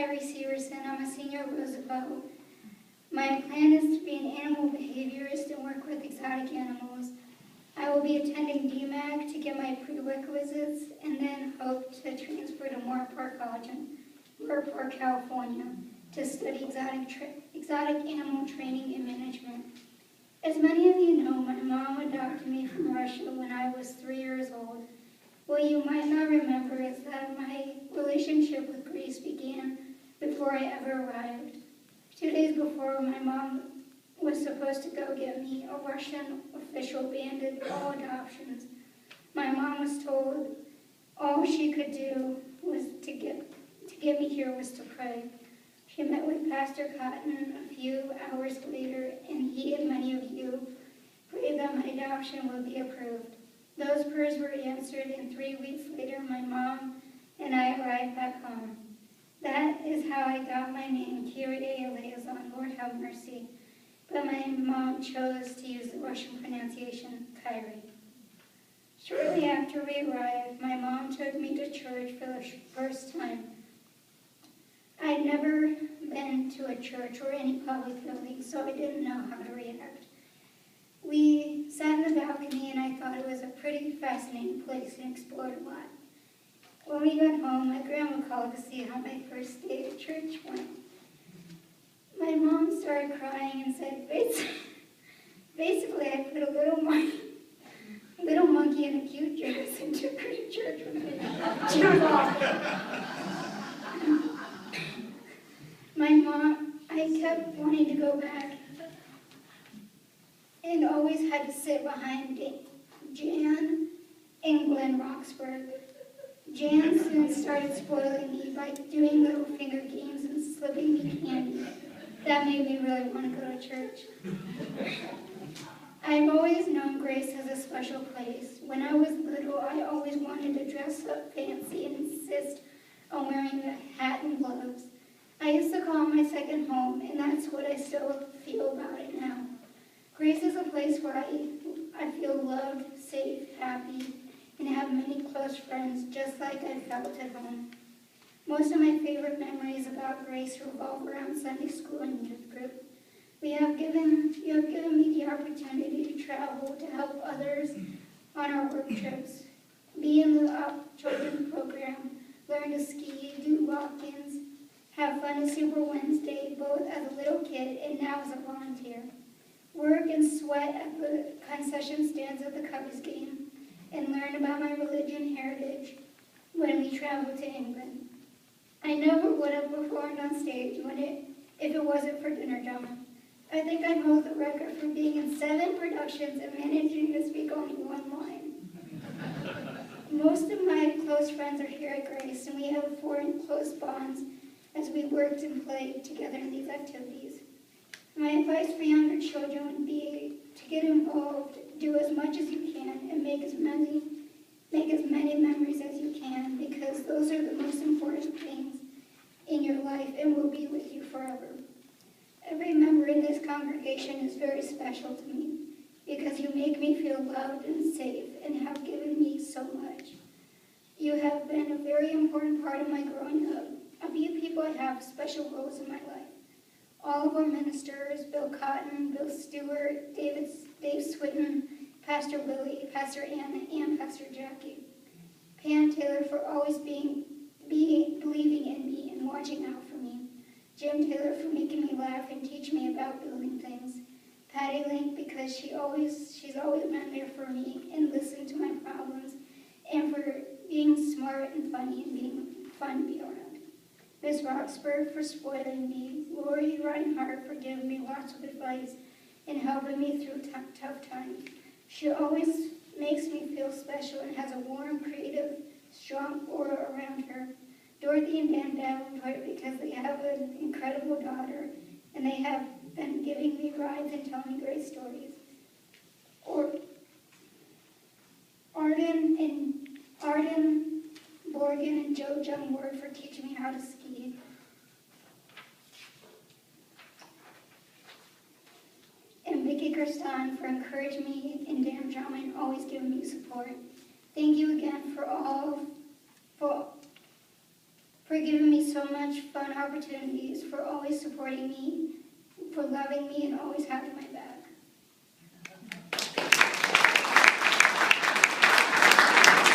Kyrie. I'm a senior at Roosevelt. My plan is to be an animal behaviorist and work with exotic animals. I will be attending DMAG to get my prerequisites and then hope to transfer to Moore Park College in Moore Park, California to study exotic animal training and management. As many of you know, my mom adopted me from Russia when I was 3 years old. What you might not remember is that my relationship with Grace began before I ever arrived. 2 days before my mom was supposed to go get me, a Russian official abandoned all adoptions. My mom was told all she could do was to get me here was to pray. She met with Pastor Cotton a few hours later, and he and many of you prayed that my adoption would be approved. Those prayers were answered, and 3 weeks later, my mom and I arrived back home. That is how I got my name, Kyrie, Lord have mercy. But my mom chose to use the Russian pronunciation, Kyrie. Shortly after we arrived, my mom took me to church for the first time. I'd never been to a church or any public building, so I didn't know how to react. We sat in the balcony, and I thought it was a pretty fascinating place and explored a lot. When we got home, my grandma called to see how my first day at church went. My mom started crying and said, basically, I put a little monkey in a cute dress and took her to church with me. I kept wanting to go back and always had to sit behind Jan and Glenn Roxburgh. Jan soon started spoiling me by doing little finger games and slipping me candy. That made me really want to go to church. I've always known Grace has a special place. When I was little, I always wanted to dress up fancy and insist on wearing a hat and gloves. I used to call it my second home, and that's what I still feel about it now. Grace is a place where I feel loved, safe, happy, and have many close friends, just like I felt at home. Most of my favorite memories about Grace revolve around Sunday school and youth group. You have given me the opportunity to travel to help others on our work trips, be in the children's program, learn to ski, do walk-ins, have fun at Super Wednesday, both as a little kid and now as a volunteer. Work and sweat at the concession stands at the Cubs game, and learn about my religion heritage when we traveled to England. I never would have performed on stage if it wasn't for Dinner Drama. I think I hold the record for being in 7 productions and managing to speak only 1 line. Most of my close friends are here at Grace, and we have formed close bonds as we worked and played together in these activities. My advice for younger children would be to get involved, do as much as you can, and make as many memories as you can, because those are the most important things in your life and will be with you forever. Every member in this congregation is very special to me because you make me feel loved and safe and have given me so much. You have been a very important part of my growing up. A few people have special roles in my life. All of our ministers, Bill Cotton, Bill Stewart, Dave Switten, Pastor Willie, Pastor Anna, and Pastor Jackie. Pam Taylor for always believing in me and watching out for me. Jim Taylor for making me laugh and teach me about building things. Patty Link because she's always been there for me and listened to my problems, and for being smart and funny and being fun to be around. Miss Roxburgh for spoiling me. Lori Reinhardt for giving me lots of advice and helping me through tough times. She always makes me feel special and has a warm, creative, strong aura around her. Dorothy and Dan Davenport because they have an incredible daughter and they have been giving me rides and telling me great stories. Arden, Morgan, and Joe Jungward for teaching me how to ski. And Vicky Kirston for encouraging me in Dinner Drama and always giving me support. Thank you again for for giving me so much fun opportunities, for always supporting me, for loving me, and always having my back.